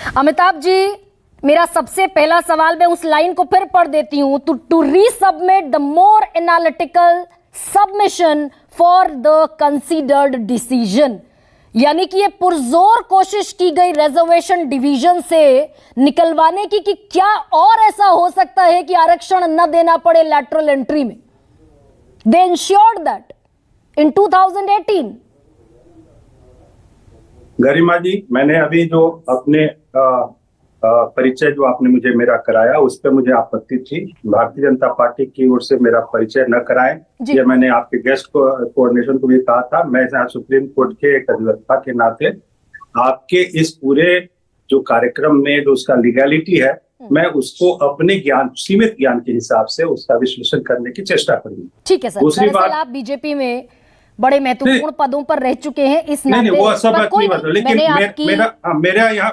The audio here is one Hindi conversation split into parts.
अमिताभ जी, मेरा सबसे पहला सवाल, मैं उस लाइन को फिर पढ़ देती हूं, to resubmit the more analytical submission for the considered decision. यानी कि ये पुरजोर कोशिश की गई रिजर्वेशन डिवीजन से निकलवाने की कि क्या और ऐसा हो सकता है कि आरक्षण न देना पड़े लैटरल एंट्री में। दे इंश्योर्ड दैट इन 2018। गरिमा जी, मैंने अभी जो अपने परिचय जो आपने मुझे मेरा कराया उस पर मुझे आपत्ति थी। भारतीय जनता पार्टी की ओर से मेरा परिचय न कराएं, ये मैंने आपके गेस्ट कोऑर्डिनेशन को भी कहा था। मैं यहाँ सुप्रीम कोर्ट के एक अधिवक्ता के नाते आपके इस पूरे जो कार्यक्रम में जो उसका लीगैलिटी है, मैं उसको अपने ज्ञान, सीमित ज्ञान के हिसाब से उसका विश्लेषण करने की चेष्टा करूंगी। ठीक है सर। दूसरी बात, आप बीजेपी में बड़े महत्वपूर्ण पदों पर रह चुके हैं, इस नाते वो सब नहीं बात, लेकिन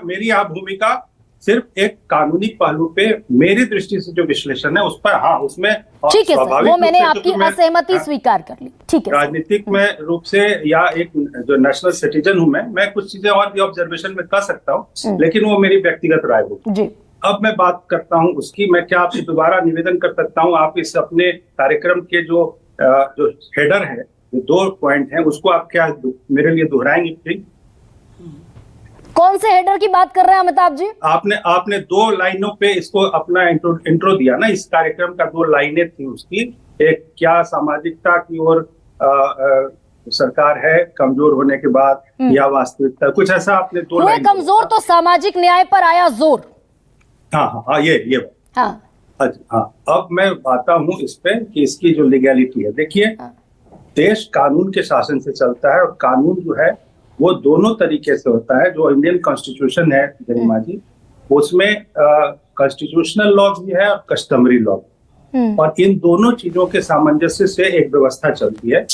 मेरी यहाँ भूमिका सिर्फ एक कानूनी पहलू पे मेरी दृष्टि से जो विश्लेषण है उस पर, हाँ उसमें ठीक है सर, वो मैंने आपकी असहमति स्वीकार कर ली। ठीक है, राजनीतिक में रूप से या एक जो नेशनल सिटीजन हूं मैं कुछ चीजें और भी ऑब्जर्वेशन में कर सकता हूँ, लेकिन वो मेरी व्यक्तिगत राय होगी। अब मैं बात करता हूँ उसकी, मैं क्या आपसे दोबारा निवेदन कर सकता हूँ, आप इस अपने कार्यक्रम के जो हेडर है, जो 2 पॉइंट हैं, उसको आप क्या मेरे लिए दोहराएंगे प्लीज? कौन से हेडर की बात कर रहे हैं अमिताभ जी? आपने 2 लाइनों पे इसको अपना इंट्रो दिया ना, इस कार्यक्रम का 2 लाइनें थी उसकी। एक, क्या सामाजिकता की ओर सरकार है कमजोर होने के बाद, या वास्तविकता, कुछ ऐसा आपने 2 लाइन कमजोर तो सामाजिक न्याय पर आया जोर। हाँ, ये हाँ। अब मैं आता हूँ इस पे कि इसकी जो लीगैलिटी है, देखिए देश कानून के शासन से चलता है, और कानून जो है वो दोनों तरीके से होता है। जो इंडियन कॉन्स्टिट्यूशन है गरिमा जी, उसमें कॉन्स्टिट्यूशनल लॉ भी है और कस्टमरी लॉ, और इन दोनों चीजों के सामंजस्य से एक व्यवस्था चलती है।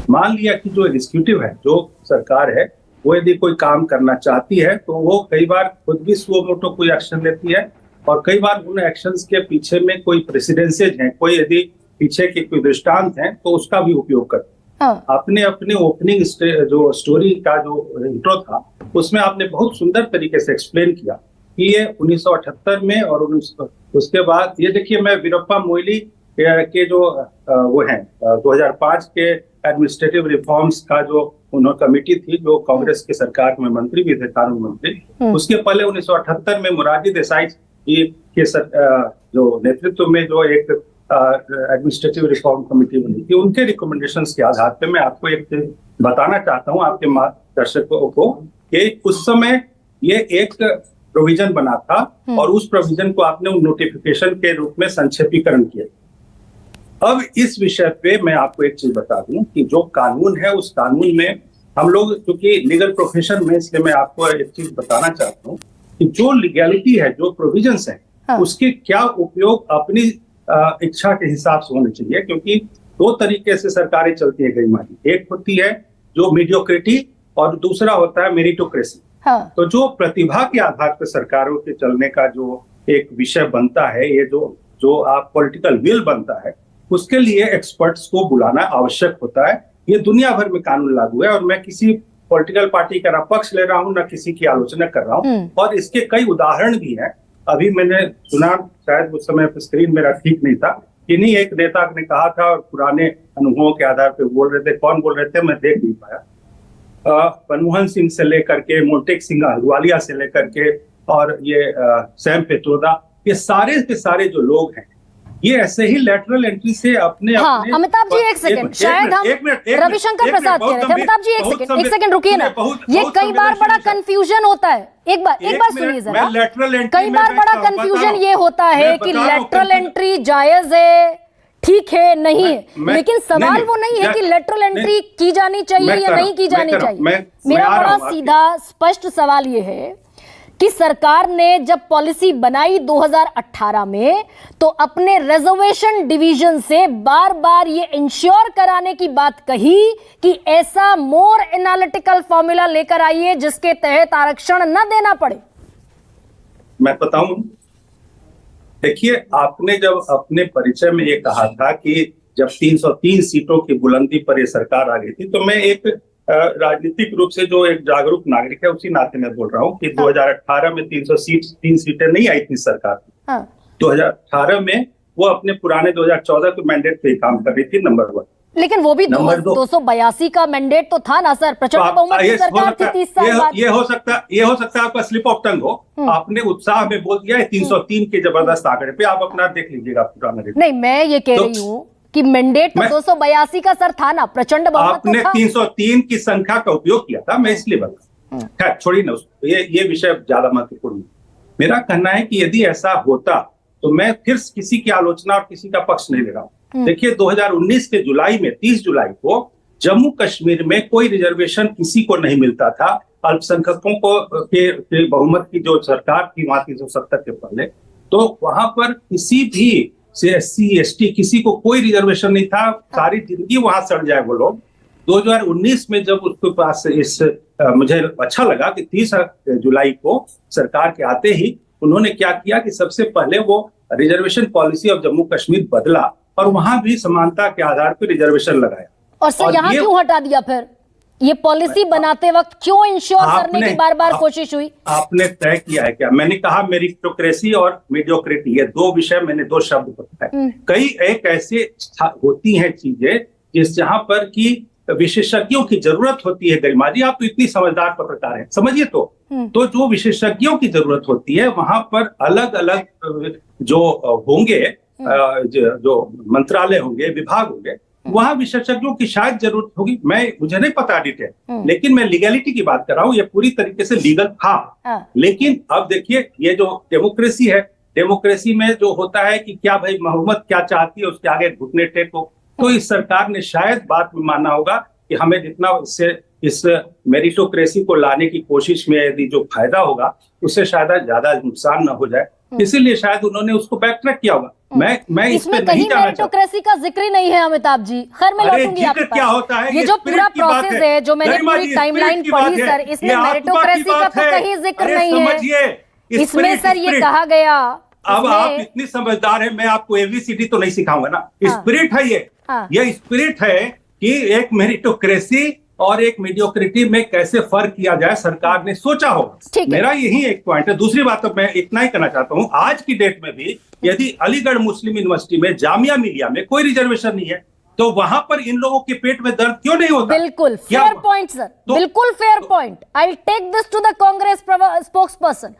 मान लिया कि जो एग्जीक्यूटिव है, जो सरकार है, वो यदि कोई काम करना चाहती है तो वो कई बार खुद भी सुओ मोटो कोई एक्शन लेती है, और कई बार उन एक्शंस के पीछे में कोई प्रेसिडेंसेज हैं, कोई यदि पीछे के कोई दृष्टांत हैं, तो उसका भी उपयोग करते हैं। आपने अपने ओपनिंग जो स्टोरी का जो इंट्रो था, उसमें आपने बहुत सुंदर तरीके से एक्सप्लेन किया कि ये 1978 में और उसके बाद, ये देखिए, मैं वीरप्पा मोइली के जो वो हैं 2005 के एडमिनिस्ट्रेटिव रिफॉर्म्स का जो उन्होंने कमेटी थी, जो कांग्रेस की सरकार में मंत्री भी थे, कानून मंत्री, उसके पहले 1978 में मोरारजी देसाई के जो नेतृत्व में जो एक एडमिनिस्ट्रेटिव रिफॉर्म कमेटी बनी थी, उनके रिकमेंडेशंस के आधार पे मैं आपको एक बताना चाहता हूं आपके दर्शकों को कि उस समय ये एक प्रोविजन बना था, और उस प्रोविजन को आपने नोटिफिकेशन के रूप में संक्षेपीकरण किया। अब इस विषय पे मैं आपको एक चीज बता दूं कि जो कानून है, उस कानून में हम लोग, क्योंकि लीगल प्रोफेशन में, इसलिए मैं आपको एक चीज बताना चाहता हूँ कि जो लीगैलिटी है, जो प्रोविजंस है, उसके क्या उपयोग अपनी इच्छा के हिसाब से होने चाहिए। क्योंकि 2 तरीके से सरकारें चलती है गरिमा जी, एक होती है जो मीडियोक्रेटी, और दूसरा होता है मेरिटोक्रेसी। तो जो प्रतिभा के आधार पर सरकारों के चलने का जो एक विषय बनता है, ये जो आप पॉलिटिकल विल बनता है, उसके लिए एक्सपर्ट्स को बुलाना आवश्यक होता है। ये दुनिया भर में कानून लागू है, और मैं किसी पॉलिटिकल पार्टी का ना पक्ष ले रहा हूँ, ना किसी की आलोचना कर रहा हूँ, और इसके कई उदाहरण भी हैं। अभी मैंने सुना, शायद उस समय स्क्रीन मेरा ठीक नहीं था, इन्हीं एक नेता ने कहा था, और पुराने अनुभवों के आधार पे बोल रहे थे, कौन बोल रहे थे मैं देख नहीं पाया, मनमोहन सिंह से लेकर के मोंटेक सिंह अहलूवालिया से लेकर के, और ये सैम पित्रोदा, ये सारे के सारे जो लोग हैं, ये ऐसे ही लेटरल एंट्री से अपने अमिताभ जी एक सेकंड, शायद हम रविशंकर प्रसाद कह रहे थे। अमिताभ जी एक सेकंड रुकिए ना, ये कई बार बड़ा कंफ्यूजन होता है। एक बार सुनिए जरा, कई बार बड़ा कंफ्यूजन ये होता है कि लेटरल एंट्री जायज है, ठीक है, नहीं है, लेकिन सवाल वो नहीं है कि लेटरल एंट्री की जानी चाहिए या नहीं की जानी चाहिए। मेरा बड़ा सीधा स्पष्ट सवाल ये है कि सरकार ने जब पॉलिसी बनाई 2018 में, तो अपने रिजर्वेशन डिवीजन से बार बार ये इंश्योर कराने की बात कही कि ऐसा मोर एनालिटिकल फॉर्मूला लेकर आइए जिसके तहत आरक्षण न देना पड़े। मैं बताऊं, देखिए, आपने जब अपने परिचय में ये कहा था कि जब 303 सीटों की बुलंदी पर ये सरकार आ गई थी, तो मैं एक राजनीतिक रूप से जो एक जागरूक नागरिक है उसी नाते मैं बोल रहा हूँ कि 2018 में 3 सीटें नहीं आई थी सरकार की। 2018 में वो अपने पुराने 2014 के मैंडेट पे ही काम कर रही थी, नंबर 1। लेकिन वो भी 282 का मैंडेट तो था ना सर, प्रचंड बहुमत की सरकार थी 30 साल बाद। ये हो सकता है आपका स्लिप ऑफ टंग हो, आपने उत्साह में बोल दिया है 303 के जबरदस्त आंकड़े पे, आप अपना देख लीजिएगा पुराना। नहीं, मैं ये कह रही हूँ कि मैंडेट तो 282 का सर था ना, प्रचंड बहुमत आपने 303 की संख्या का उपयोग किया था, मैं इसलिए बता। खैर छोड़िए ना, ये विषय ज्यादा महत्वपूर्ण। मेरा कहना है कि यदि ऐसा होता तो मैं फिर किसी की आलोचना और किसी का पक्ष नहीं ले रहा हूं। देखिए 2019 के जुलाई में 30 जुलाई को जम्मू कश्मीर में कोई रिजर्वेशन किसी को नहीं मिलता था। अल्पसंख्यकों को के बहुमत की जो सरकार थी वहां 370 के पहले, तो वहां पर किसी भी से SC ST किसी को कोई रिजर्वेशन नहीं था। सारी जिंदगी वहां सड़ जाए वो लोग। 2019 में जब उसके पास मुझे अच्छा लगा कि 30 जुलाई को सरकार के आते ही उन्होंने क्या किया कि सबसे पहले वो reservation policy of Jammu Kashmir बदला और वहां भी समानता के आधार पर रिजर्वेशन लगाया। और सर यहाँ क्यों हटा दिया फिर? ये पॉलिसी बनाते वक्त क्यों इंश्योर करने की बार बार कोशिश हुई? आपने तय किया है क्या? मैंने कहा मेरिटोक्रेसी और मीडियोक्रेसी, ये दो विषय, मैंने दो शब्द बताए। कई एक ऐसे होती हैं चीजें जिस जहां पर की विशेषज्ञों की जरूरत होती है। गरिमा जी, आप तो इतनी समझदार पत्रकार हैं, समझिए तो जो विशेषज्ञों की जरूरत होती है वहां पर अलग अलग जो होंगे, जो मंत्रालय होंगे, विभाग होंगे, वहां विशेषज्ञों की शायद जरूरत होगी। मुझे नहीं पता डिटेल, लेकिन मैं लीगैलिटी की बात कर रहा हूँ। ये पूरी तरीके से लीगल था। लेकिन अब देखिए ये जो डेमोक्रेसी है, डेमोक्रेसी में जो होता है कि क्या भाई बहुमत क्या चाहती है उसके आगे घुटने टेको। तो इस सरकार ने शायद बात में मानना होगा कि हमें जितना इस मेरिटोक्रेसी को लाने की कोशिश में यदि जो फायदा होगा उससे शायद ज्यादा नुकसान न हो जाए, इसीलिए शायद उन्होंने उसको बैक ट्रैक किया होगा। मैं इसमें नहीं जाना चाहता। मेरिटोक्रेसी का जिक्र ही नहीं है अमिताभ जी। खैर मैं लौटूंगी आपके पास। क्या होता है ये जो पूरा प्रोसेस है, जो मैंने पूरी टाइमलाइन पढ़ी सर, इसमें मेरिटोक्रेसी का तो कहीं जिक्र नहीं है। इसमें सर ये कहा गया, अब आप इतनी समझदार है, मैं आपको ABCD तो नहीं सिखाऊंगा ना। स्पिरिट है ये स्पिरिट है कि एक मेरिटोक्रेसी और एक मीडियोक्रिटी में कैसे फर्क किया जाए, सरकार ने सोचा होगा। मेरा यही एक पॉइंट है। दूसरी बात तो मैं इतना ही कहना चाहता हूं, आज की डेट में भी यदि अलीगढ़ मुस्लिम यूनिवर्सिटी में, जामिया मिलिया में कोई रिजर्वेशन नहीं है तो वहां पर इन लोगों के पेट में दर्द क्यों नहीं होता? बिल्कुल फेयर पॉइंट सर, बिल्कुल fair point. I take this to the Congress spokes person.